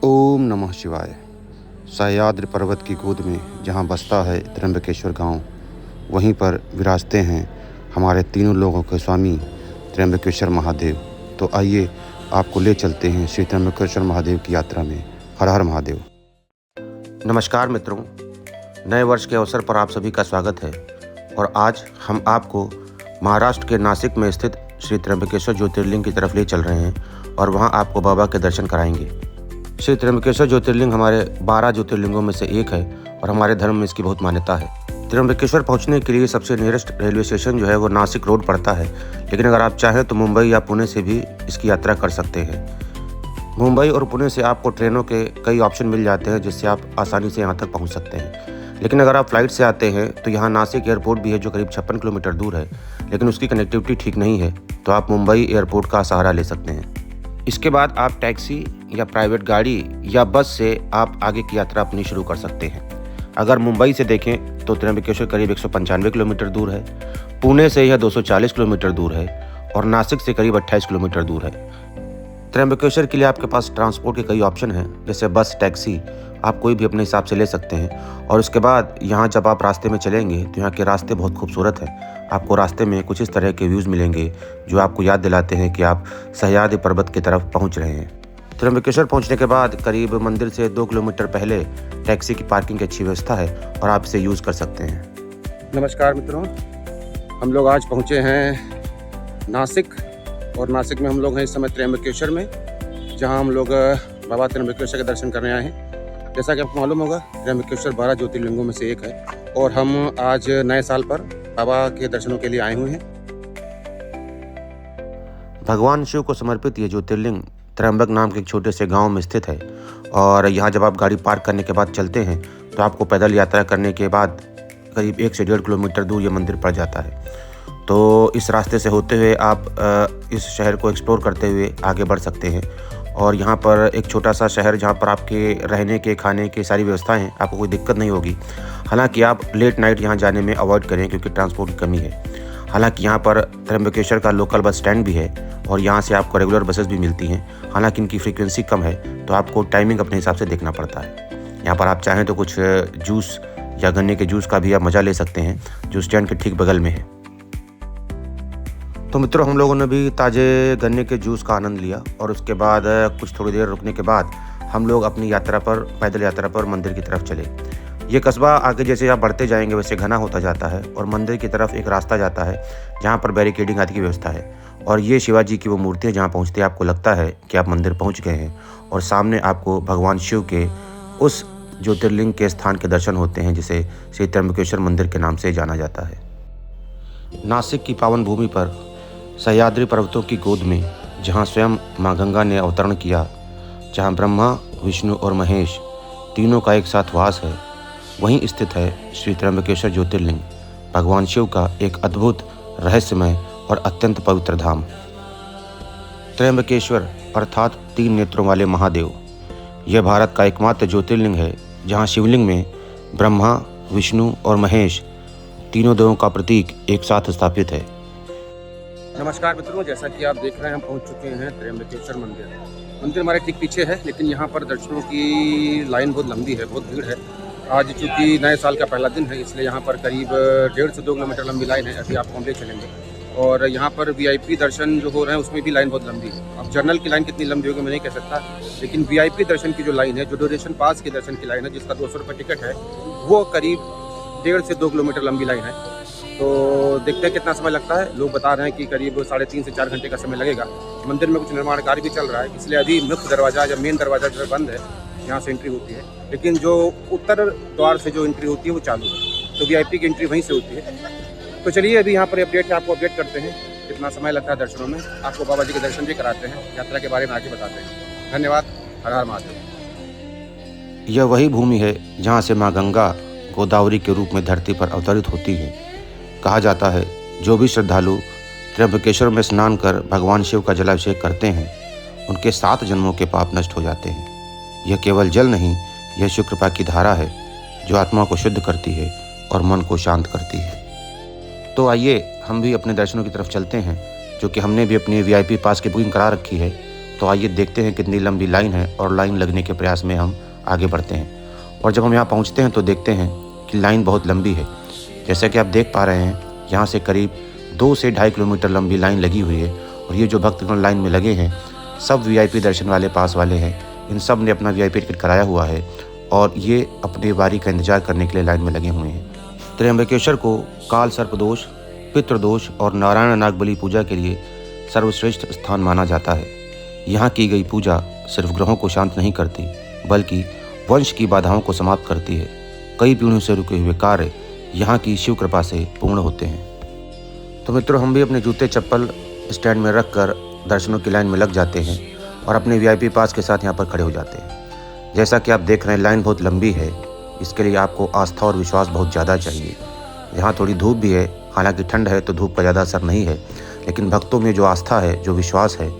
ओम नमः शिवाय। सह्याद्री पर्वत की गोद में जहाँ बसता है त्र्यंबकेश्वर गांव, वहीं पर विराजते हैं हमारे तीनों लोगों के स्वामी त्र्यंबकेश्वर महादेव। तो आइए आपको ले चलते हैं श्री त्र्यंबकेश्वर महादेव की यात्रा में। हर हर महादेव। नमस्कार मित्रों, नए वर्ष के अवसर पर आप सभी का स्वागत है। और आज हम आपको महाराष्ट्र के नासिक में स्थित श्री त्र्यंबकेश्वर ज्योतिर्लिंग की तरफ ले चल रहे हैं और वहाँ आपको बाबा के दर्शन कराएंगे। श्री त्र्यंबकेश्वर ज्योतिर्लिंग हमारे 12 ज्योतिर्लिंगों में से एक है और हमारे धर्म में इसकी बहुत मान्यता है। त्र्यंबकेश्वर पहुंचने के लिए सबसे नियरेस्ट रेलवे स्टेशन जो है वो नासिक रोड पड़ता है, लेकिन अगर आप चाहें तो मुंबई या पुणे से भी इसकी यात्रा कर सकते हैं। मुंबई और पुणे से आपको ट्रेनों के कई ऑप्शन मिल जाते हैं जिससे आप आसानी से यहाँ तक पहुँच सकते हैं। लेकिन अगर आप फ्लाइट से आते हैं तो यहाँ नासिक एयरपोर्ट भी है जो करीब 56 किलोमीटर दूर है, लेकिन उसकी कनेक्टिविटी ठीक नहीं है, तो आप मुंबई एयरपोर्ट का सहारा ले सकते हैं। इसके बाद आप टैक्सी या प्राइवेट गाड़ी या बस से आप आगे की यात्रा अपनी शुरू कर सकते हैं। अगर मुंबई से देखें तो त्र्यंबकेश्वर करीब 195 किलोमीटर दूर है, पुणे से यह 240 किलोमीटर दूर है और नासिक से करीब 28 किलोमीटर दूर है। त्र्यंबकेश्वर के लिए आपके पास ट्रांसपोर्ट के कई ऑप्शन हैं, जैसे बस, टैक्सी, आप कोई भी अपने हिसाब से ले सकते हैं। और उसके बाद यहाँ जब आप रास्ते में चलेंगे तो यहाँ के रास्ते बहुत खूबसूरत हैं। आपको रास्ते में कुछ इस तरह के व्यूज़ मिलेंगे जो आपको याद दिलाते हैं कि आप सह्याद्री पर्वत की तरफ पहुँच रहे हैं। त्र्यंबकेश्वर पहुँचने के बाद करीब मंदिर से 2 किलोमीटर पहले टैक्सी की पार्किंग की अच्छी व्यवस्था है और आप इसे यूज़ कर सकते हैं। नमस्कार मित्रों, हम लोग आज पहुँचे हैं नासिक और नासिक में हम लोग हैं इस समय त्र्यंबकेश्वर में, जहाँ हम लोग बाबा त्र्यंबकेश्वर के दर्शन करने आए हैं। जैसा कि आपको मालूम होगा, त्र्यंबकेश्वर 12 ज्योतिर्लिंगों में से एक है और हम आज नए साल पर बाबा के दर्शनों के लिए आए हुए हैं। भगवान शिव को समर्पित ये ज्योतिर्लिंग त्र्यंबक नाम के एक छोटे से गांव में स्थित है और यहाँ जब आप गाड़ी पार्क करने के बाद चलते हैं तो आपको पैदल यात्रा करने के बाद करीब 1 से 1.5 किलोमीटर दूर ये मंदिर पड़ जाता है। तो इस रास्ते से होते हुए आप इस शहर को एक्सप्लोर करते हुए आगे बढ़ सकते हैं। और यहाँ पर एक छोटा सा शहर जहाँ पर आपके रहने के, खाने की सारी व्यवस्थाएं हैं, आपको कोई दिक्कत नहीं होगी। हालांकि आप लेट नाइट यहाँ जाने में अवॉइड करें क्योंकि ट्रांसपोर्ट की कमी है। हालांकि यहाँ पर त्र्यंबकेश्वर का लोकल बस स्टैंड भी है और यहाँ से आपको रेगुलर बसेस भी मिलती हैं। हालांकि इनकी फ्रीक्वेंसी कम है तो आपको टाइमिंग अपने हिसाब से देखना पड़ता है। यहाँ पर आप चाहें तो कुछ जूस या गन्ने के जूस का भी आप मज़ा ले सकते हैं जो स्टैंड के ठीक बगल में है। तो मित्रों, हम लोगों ने भी ताज़े गन्ने के जूस का आनंद लिया और उसके बाद कुछ थोड़ी देर रुकने के बाद हम लोग अपनी यात्रा पर, पैदल यात्रा पर मंदिर की तरफ चले। ये कस्बा आगे जैसे आप बढ़ते जाएंगे वैसे घना होता जाता है और मंदिर की तरफ एक रास्ता जाता है जहाँ पर बैरिकेडिंग आदि की व्यवस्था है। और ये शिवाजी की वो मूर्ति है जहाँ पहुँचते आपको लगता है कि आप मंदिर पहुँच गए हैं और सामने आपको भगवान शिव के उस ज्योतिर्लिंग के स्थान के दर्शन होते हैं जिसे श्री त्र्यंबकेश्वर मंदिर के नाम से जाना जाता है। नासिक की पावन भूमि पर सह्याद्री पर्वतों की गोद में जहाँ स्वयं माँ गंगा ने अवतरण किया, जहाँ ब्रह्मा, विष्णु और महेश तीनों का एक साथ वास है, वहीं स्थित है श्री त्र्यंबकेश्वर ज्योतिर्लिंग, भगवान शिव का एक अद्भुत, रहस्यमय और अत्यंत पवित्र धाम। त्र्यंबकेश्वर अर्थात 3 नेत्रों वाले महादेव, यह भारत का एकमात्र ज्योतिर्लिंग है जहाँ शिवलिंग में ब्रह्मा, विष्णु और महेश तीनों देवों का प्रतीक एक साथ स्थापित है। नमस्कार मित्रों, जैसा कि आप देख रहे हैं हम पहुंच चुके हैं त्र्यंबकेश्वर मंदिर हमारे ठीक पीछे है, लेकिन यहाँ पर दर्शनों की लाइन बहुत लंबी है, बहुत भीड़ है। आज चूँकि नए साल का पहला दिन है इसलिए यहाँ पर करीब 1.5 से 2 किलोमीटर लंबी लाइन है। अभी आपको हम ले चलेंगे और यहाँ पर VIP दर्शन जो हो रहे हैं उसमें भी लाइन बहुत लंबी है। अब जर्नल की लाइन कितनी लंबी होगी मैं नहीं कह सकता, लेकिन VIP दर्शन की जो लाइन है, जो ड्यूरेशन पास के दर्शन की लाइन है जिसका 200 रुपये टिकट है, वो करीब 1.5 से 2 किलोमीटर लंबी लाइन है। तो देखते हैं कितना समय लगता है। लोग बता रहे हैं कि करीब 3.5 से 4 घंटे का समय लगेगा। मंदिर में कुछ निर्माण कार्य भी चल रहा है, इसलिए अभी मुख्य दरवाज़ा या मेन दरवाज़ा जो है बंद है, यहाँ से एंट्री होती है। लेकिन जो उत्तर द्वार से जो एंट्री होती है वो चालू है, तो VIP की एंट्री वहीं से होती है। तो चलिए अभी यहाँ पर अपडेट है, आपको अपडेट करते हैं कितना समय लगता है दर्शनों में, आपको बाबा जी के दर्शन भी कराते हैं, यात्रा के बारे में आगे बताते हैं। धन्यवाद। हर हर महादेव। यह वही भूमि है जहाँ से माँ गंगा गोदावरी के रूप में धरती पर अवतरित होती है। कहा जाता है जो भी श्रद्धालु त्र्यंबकेश्वर में स्नान कर भगवान शिव का जलाभिषेक करते हैं उनके 7 जन्मों के पाप नष्ट हो जाते हैं। यह केवल जल नहीं, यह शिव कृपा की धारा है जो आत्मा को शुद्ध करती है और मन को शांत करती है। तो आइए हम भी अपने दर्शनों की तरफ चलते हैं, जो कि हमने भी अपनी VIP पास की बुकिंग करा रखी है। तो आइए देखते हैं कितनी लंबी लाइन है और लाइन लगने के प्रयास में हम आगे बढ़ते हैं। और जब हम यहाँ पहुँचते हैं तो देखते हैं कि लाइन बहुत लंबी है। जैसा कि आप देख पा रहे हैं, यहाँ से करीब 2 से 2.5 किलोमीटर लंबी लाइन लगी हुई है। और ये जो भक्तगण लाइन में लगे हैं, सब वीआईपी दर्शन वाले पास वाले हैं। इन सब ने अपना वीआईपी टिकट कराया हुआ है और ये अपनी बारी का इंतजार करने के लिए लाइन में लगे हुए हैं। त्र्यंबकेश्वर को काल सर्पदोष, पितृदोष और नारायण नागबली पूजा के लिए सर्वश्रेष्ठ स्थान माना जाता है। यहाँ की गई पूजा सिर्फ ग्रहों को शांत नहीं करती, बल्कि वंश की बाधाओं को समाप्त करती है। कई पीढ़ियों से रुके हुए कार्य यहाँ की शिव कृपा से पूर्ण होते हैं। तो मित्रों, हम भी अपने जूते चप्पल स्टैंड में रखकर दर्शनों की लाइन में लग जाते हैं और अपने वीआईपी पास के साथ यहाँ पर खड़े हो जाते हैं। जैसा कि आप देख रहे हैं, लाइन बहुत लंबी है। इसके लिए आपको आस्था और विश्वास बहुत ज़्यादा चाहिए। यहाँ थोड़ी धूप भी है, हालांकि ठंड है तो धूप का ज़्यादा असर नहीं है, लेकिन भक्तों में जो आस्था है, जो विश्वास है,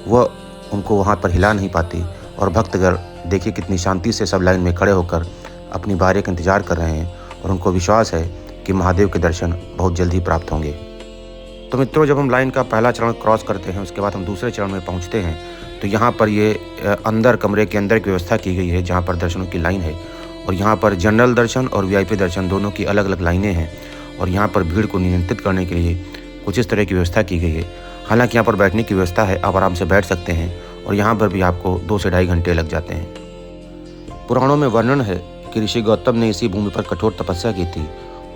वह उनको वहाँ पर हिला नहीं पाती। और भक्तगण देखिए कितनी शांति से सब लाइन में खड़े होकर अपनी बारी का इंतजार कर रहे हैं और उनको विश्वास है कि महादेव के दर्शन बहुत जल्दी प्राप्त होंगे। तो मित्रों, जब हम लाइन का पहला चरण क्रॉस करते हैं, उसके बाद हम दूसरे चरण में पहुँचते हैं, तो यहाँ पर ये अंदर कमरे के अंदर की व्यवस्था की गई है, जहाँ पर दर्शनों की लाइन है। और यहाँ पर जनरल दर्शन और वीआईपी दर्शन दोनों की अलग अलग लाइनें हैं। और यहाँ पर भीड़ को नियंत्रित करने के लिए कुछ इस तरह की व्यवस्था की गई है। हालांकि यहाँ पर बैठने की व्यवस्था है, आप आराम से बैठ सकते हैं और यहाँ पर भी आपको 2 से 2.5 घंटे लग जाते हैं। पुराणों में वर्णन है कि ऋषि गौतम ने इसी भूमि पर कठोर तपस्या की थी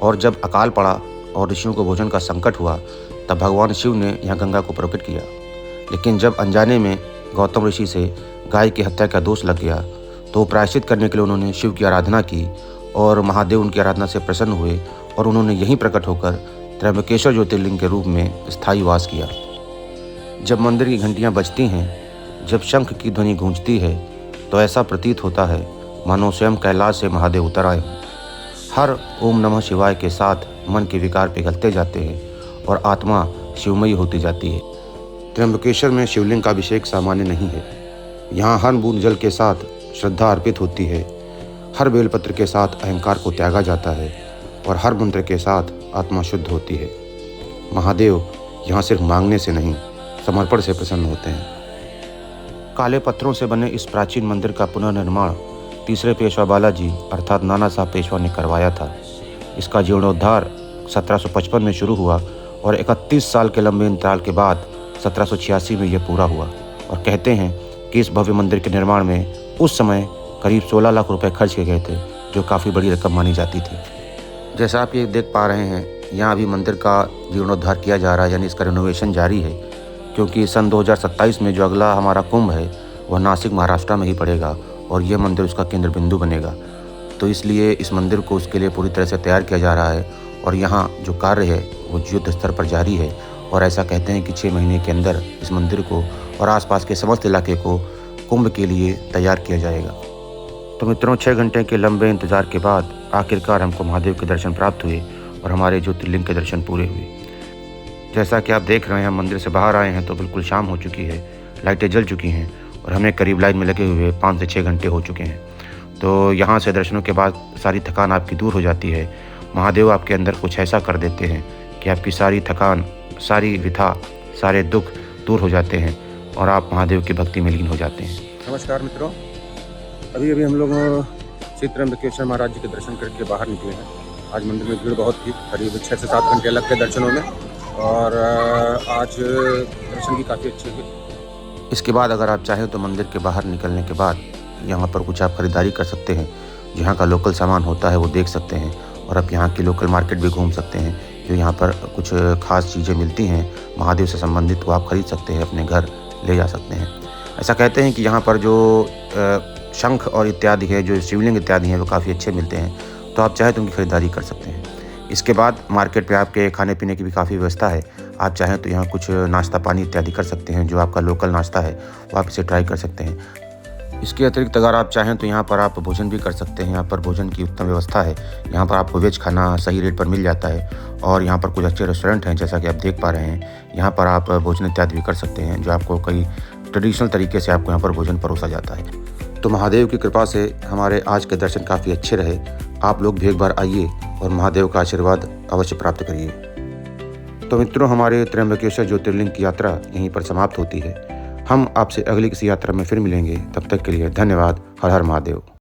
और जब अकाल पड़ा और ऋषियों को भोजन का संकट हुआ, तब भगवान शिव ने यहाँ गंगा को प्रकट किया। लेकिन जब अनजाने में गौतम ऋषि से गाय की हत्या का दोष लग गया, तो प्रायश्चित करने के लिए उन्होंने शिव की आराधना की और महादेव उनकी आराधना से प्रसन्न हुए और उन्होंने यहीं प्रकट होकर त्र्यंबकेश्वर ज्योतिर्लिंग के रूप में स्थायी वास किया। जब मंदिर की घंटियां बजती हैं, जब शंख की ध्वनि गूंजती है, तो ऐसा प्रतीत होता है मानो स्वयं कैलाश से महादेव उतर आए। हर ओम नमः शिवाय के साथ मन के विकार पिघलते जाते हैं और आत्मा शिवमयी होती जाती है। त्र्यंबकेश्वर में शिवलिंग का अभिषेक सामान्य नहीं है। यहाँ हर बूंद जल के साथ श्रद्धा अर्पित होती है, हर बेलपत्र के साथ अहंकार को त्यागा जाता है और हर मंत्र के साथ आत्मा शुद्ध होती है। महादेव यहाँ सिर्फ मांगने से नहीं, समर्पण से प्रसन्न होते हैं। काले पत्थरों से बने इस प्राचीन मंदिर का पुनर्निर्माण तीसरे पेशवा बालाजी अर्थात नाना साहब पेशवा ने करवाया था। इसका जीर्णोद्धार 1755 में शुरू हुआ और 31 साल के लंबे अंतराल के बाद 1786 में यह पूरा हुआ। और कहते हैं कि इस भव्य मंदिर के निर्माण में उस समय करीब 16 लाख रुपए खर्च किए गए थे, जो काफ़ी बड़ी रकम मानी जाती थी। जैसा आप ये देख पा रहे हैं, यहाँ अभी मंदिर का जीर्णोद्धार किया जा रहा है, यानी इसका रिनोवेशन जारी है, क्योंकि सन 2027 में जो अगला हमारा कुंभ है वह नासिक महाराष्ट्र में ही पड़ेगा और यह मंदिर उसका केंद्र बिंदु बनेगा। तो इसलिए इस मंदिर को उसके लिए पूरी तरह से तैयार किया जा रहा है और यहाँ जो कार्य है वो युद्ध स्तर पर जारी है। और ऐसा कहते हैं कि 6 महीने के अंदर इस मंदिर को और आसपास के समस्त इलाके को कुंभ के लिए तैयार किया जाएगा। तो मित्रों, 6 घंटे के लंबे इंतजार के बाद आखिरकार हमको महादेव के दर्शन प्राप्त हुए और हमारे ज्योतिर्लिंग के दर्शन पूरे हुए। जैसा कि आप देख रहे हैं, हम मंदिर से बाहर आए हैं तो बिल्कुल शाम हो चुकी है, लाइटें जल चुकी हैं और हमें करीब लाइन में लगे हुए 5 से 6 घंटे हो चुके हैं। तो यहाँ से दर्शनों के बाद सारी थकान आपकी दूर हो जाती है। महादेव आपके अंदर कुछ ऐसा कर देते हैं कि आपकी सारी थकान, सारी व्यथा, सारे दुख दूर हो जाते हैं और आप महादेव की भक्ति में लीन हो जाते हैं। नमस्कार मित्रों, अभी हम लोग श्री त्र्यंबकेश्वर महाराज जी के दर्शन करके बाहर निकले हैं। आज मंदिर में भीड़ बहुत थी, करीब 6 से 7 घंटे लग गए दर्शनों में और आज दर्शन भी काफ़ी अच्छे हुए। इसके बाद अगर आप चाहें तो मंदिर के बाहर निकलने के बाद यहाँ पर कुछ आप खरीदारी कर सकते हैं। जहाँ का लोकल सामान होता है वो देख सकते हैं और आप यहाँ की लोकल मार्केट भी घूम सकते हैं। जो यहाँ पर कुछ खास चीज़ें मिलती हैं महादेव से संबंधित, वो आप खरीद सकते हैं, अपने घर ले जा सकते हैं। ऐसा कहते हैं कि यहाँ पर जो शंख और इत्यादि है, जो शिवलिंग इत्यादि हैं, वो काफ़ी अच्छे मिलते हैं, तो आप चाहें तो उनकी खरीदारी कर सकते हैं। इसके बाद मार्केट पे आपके खाने पीने की भी काफ़ी व्यवस्था है। आप चाहें तो यहाँ कुछ नाश्ता पानी इत्यादि कर सकते हैं। जो आपका लोकल नाश्ता है वो आप इसे ट्राई कर सकते हैं। इसके अतिरिक्त अगर आप चाहें तो यहाँ पर आप भोजन भी कर सकते हैं। यहाँ पर भोजन की उत्तम व्यवस्था है। यहाँ पर आपको वेज खाना सही रेट पर मिल जाता है और यहाँ पर कुछ अच्छे रेस्टोरेंट हैं, जैसा कि आप देख पा रहे हैं। यहाँ पर आप भोजन इत्यादि भी कर सकते हैं, जो आपको कई ट्रेडिशनल तरीके से आपको यहाँ पर भोजन परोसा जाता है। तो महादेव की कृपा से हमारे आज के दर्शन काफ़ी अच्छे रहे। आप लोग भी एक बार आइए और महादेव का आशीर्वाद अवश्य प्राप्त करिए। तो मित्रों, हमारे त्र्यंबकेश्वर ज्योतिर्लिंग की यात्रा यहीं पर समाप्त होती है। हम आपसे अगली किसी यात्रा में फिर मिलेंगे। तब तक के लिए धन्यवाद। हर हर महादेव।